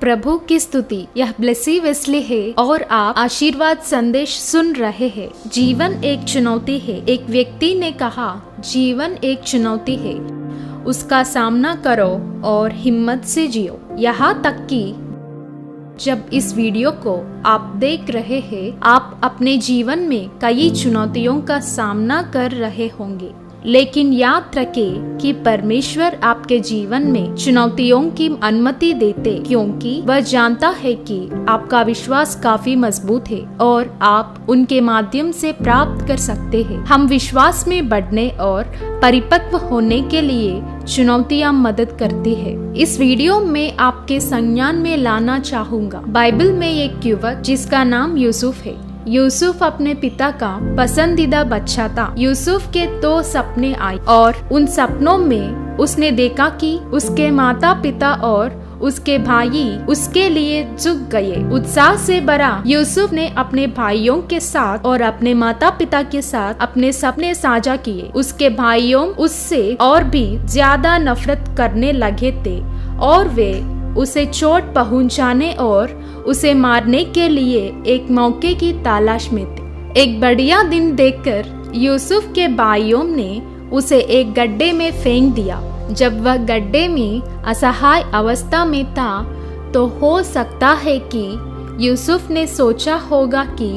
प्रभु की स्तुति। यह ब्लेसी वेस्ली है और आप आशीर्वाद संदेश सुन रहे हैं। जीवन एक चुनौती है। एक व्यक्ति ने कहा, जीवन एक चुनौती है, उसका सामना करो और हिम्मत से जियो। यहाँ तक कि जब इस वीडियो को आप देख रहे हैं, आप अपने जीवन में कई चुनौतियों का सामना कर रहे होंगे, लेकिन याद रखें कि परमेश्वर आपके जीवन में चुनौतियों की अनुमति देते, क्योंकि वह जानता है कि आपका विश्वास काफी मजबूत है और आप उनके माध्यम से प्राप्त कर सकते हैं। हम विश्वास में बढ़ने और परिपक्व होने के लिए चुनौतियां मदद करती है। इस वीडियो में आपके संज्ञान में लाना चाहूंगा, बाइबल में एक युवक जिसका नाम यूसुफ है। यूसुफ अपने पिता का पसंदीदा बच्चा था। यूसुफ के 2 सपने आए और उन सपनों में उसने देखा कि उसके माता पिता और उसके भाई उसके लिए झुक गए। उत्साह से भरा यूसुफ ने अपने भाइयों के साथ और अपने माता पिता के साथ अपने सपने साझा किए। उसके भाइयों उससे और भी ज्यादा नफरत करने लगे थे और वे उसे चोट पहुंचाने और उसे मारने के लिए एक मौके की तलाश में थे। एक बढ़िया दिन देखकर यूसुफ के भाइयों ने उसे एक गड्ढे में फेंक दिया। जब वह गड्ढे में असहाय अवस्था में था, तो हो सकता है कि यूसुफ ने सोचा होगा कि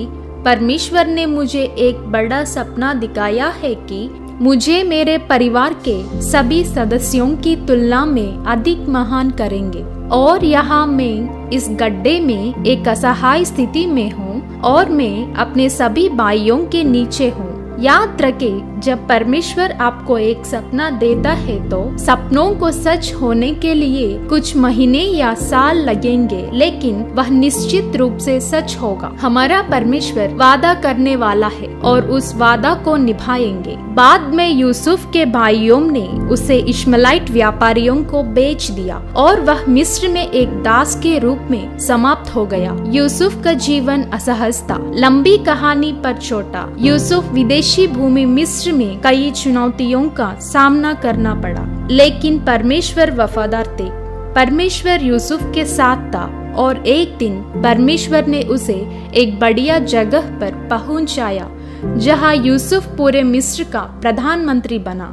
परमेश्वर ने मुझे एक बड़ा सपना दिखाया है कि मुझे मेरे परिवार के सभी सदस्यों की तुलना में अधिक महान करेंगे, और यहाँ मैं इस गड्ढे में एक असहाय स्थिति में हूँ और मैं अपने सभी भाइयों के नीचे हूँ। याद रखें, जब परमेश्वर आपको एक सपना देता है तो सपनों को सच होने के लिए कुछ महीने या साल लगेंगे, लेकिन वह निश्चित रूप से सच होगा। हमारा परमेश्वर वादा करने वाला है और उस वादा को निभाएंगे। बाद में यूसुफ के भाइयों ने उसे इश्माएलाइट व्यापारियों को बेच दिया और वह मिस्र में एक दास के रूप में समाप्त हो गया। यूसुफ का जीवन असहज था। लंबी कहानी पर छोटा यूसुफ विदेशी भूमि मिस्र में कई चुनौतियों का सामना करना पड़ा, लेकिन परमेश्वर वफादार थे। परमेश्वर यूसुफ के साथ था और एक दिन परमेश्वर ने उसे एक बढ़िया जगह पर पहुंचाया, जहां यूसुफ पूरे मिस्र का प्रधानमंत्री बना।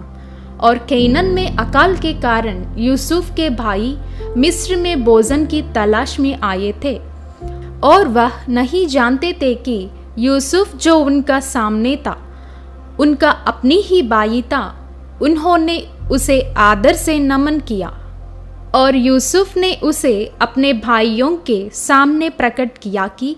और कैनान में अकाल के कारण यूसुफ के भाई मिस्र में भोजन की तलाश में आए थे और वह नहीं जानते थे कि यूसुफ जो उनका सामने था उनका अपनी ही भाई था। उन्होंने उसे आदर से नमन किया और यूसुफ ने उसे अपने भाइयों के सामने प्रकट किया कि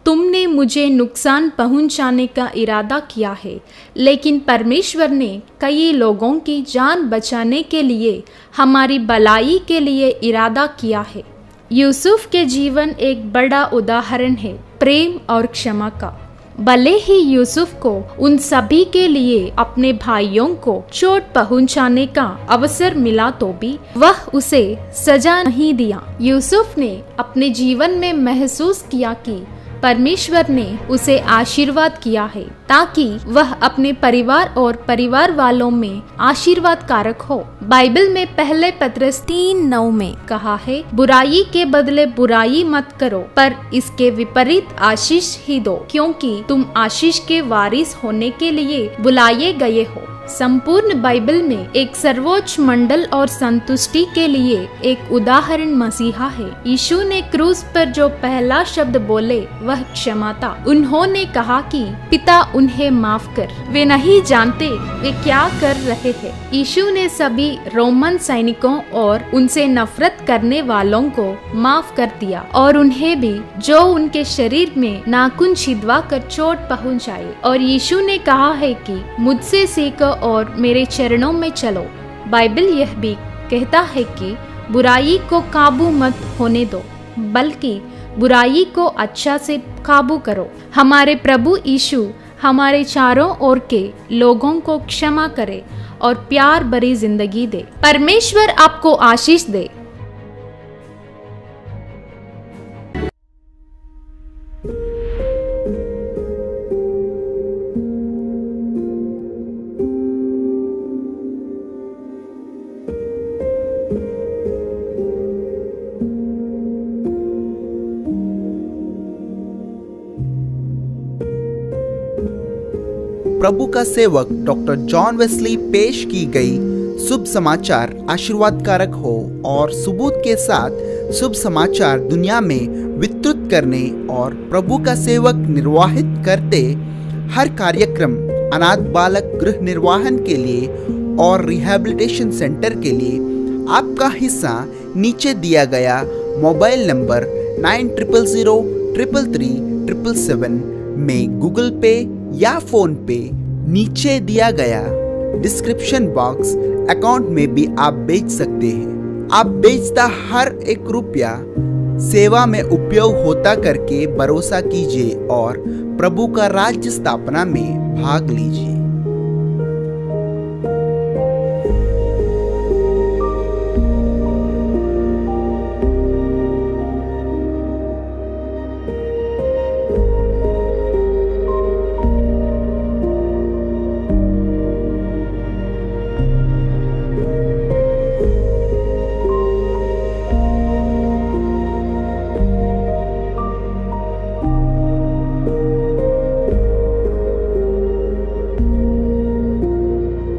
तुमने मुझे नुकसान पहुंचाने का इरादा किया है, लेकिन परमेश्वर ने कई लोगों की जान बचाने के लिए हमारी भलाई के लिए इरादा किया है। यूसुफ के जीवन एक बड़ा उदाहरण है प्रेम और क्षमा का। भले ही यूसुफ को उन सभी के लिए अपने भाइयों को चोट पहुंचाने का अवसर मिला, तो भी वह उसे सजा नहीं दिया। यूसुफ ने अपने जीवन में महसूस किया कि परमेश्वर ने उसे आशीर्वाद किया है ताकि वह अपने परिवार और परिवार वालों में आशीर्वाद कारक हो। बाइबल में पहले पत्रस 3:9 में कहा है, बुराई के बदले बुराई मत करो, पर इसके विपरीत आशीष ही दो, क्योंकि तुम आशीष के वारिस होने के लिए बुलाए गए हो। संपूर्ण बाइबल में एक सर्वोच्च मंडल और संतुष्टि के लिए एक उदाहरण मसीहा है। यीशु ने क्रूस पर जो पहला शब्द बोले वह क्षमा था। उन्होंने कहा कि पिता उन्हें माफ कर, वे नहीं जानते वे क्या कर रहे हैं। यीशु ने सभी रोमन सैनिकों और उनसे नफरत करने वालों को माफ कर दिया और उन्हें भी जो उनके शरीर में नाखून छिदवा कर चोट पहुंचाए। और यीशु ने कहा है कि मुझसे सीखो और मेरे चरणों में चलो। बाइबल यह भी कहता है कि बुराई को काबू मत होने दो, बल्कि बुराई को अच्छा से काबू करो। हमारे प्रभु यीशु हमारे चारों ओर के लोगों को क्षमा करे और प्यार भरी जिंदगी दे। परमेश्वर आपको आशीष दे। प्रभु का सेवक डॉक्टर जॉन वेस्ली पेश की गई शुभ समाचार आशीर्वादकारक हो और सबूत के साथ शुभ समाचार दुनिया में विस्तृत करने और प्रभु का सेवक निर्वाहित करते हर कार्यक्रम अनाथ बालक गृह निर्वाहन के लिए और रिहैबिलिटेशन सेंटर के लिए आपका हिस्सा नीचे दिया गया मोबाइल नंबर 9000333777 में गूगल पे या फोन पे नीचे दिया गया डिस्क्रिप्शन बॉक्स अकाउंट में भी आप भेज सकते हैं। आप भेजता हर 1 रुपया सेवा में उपयोग होता करके भरोसा कीजिए और प्रभु का राज्य स्थापना में भाग लीजिए।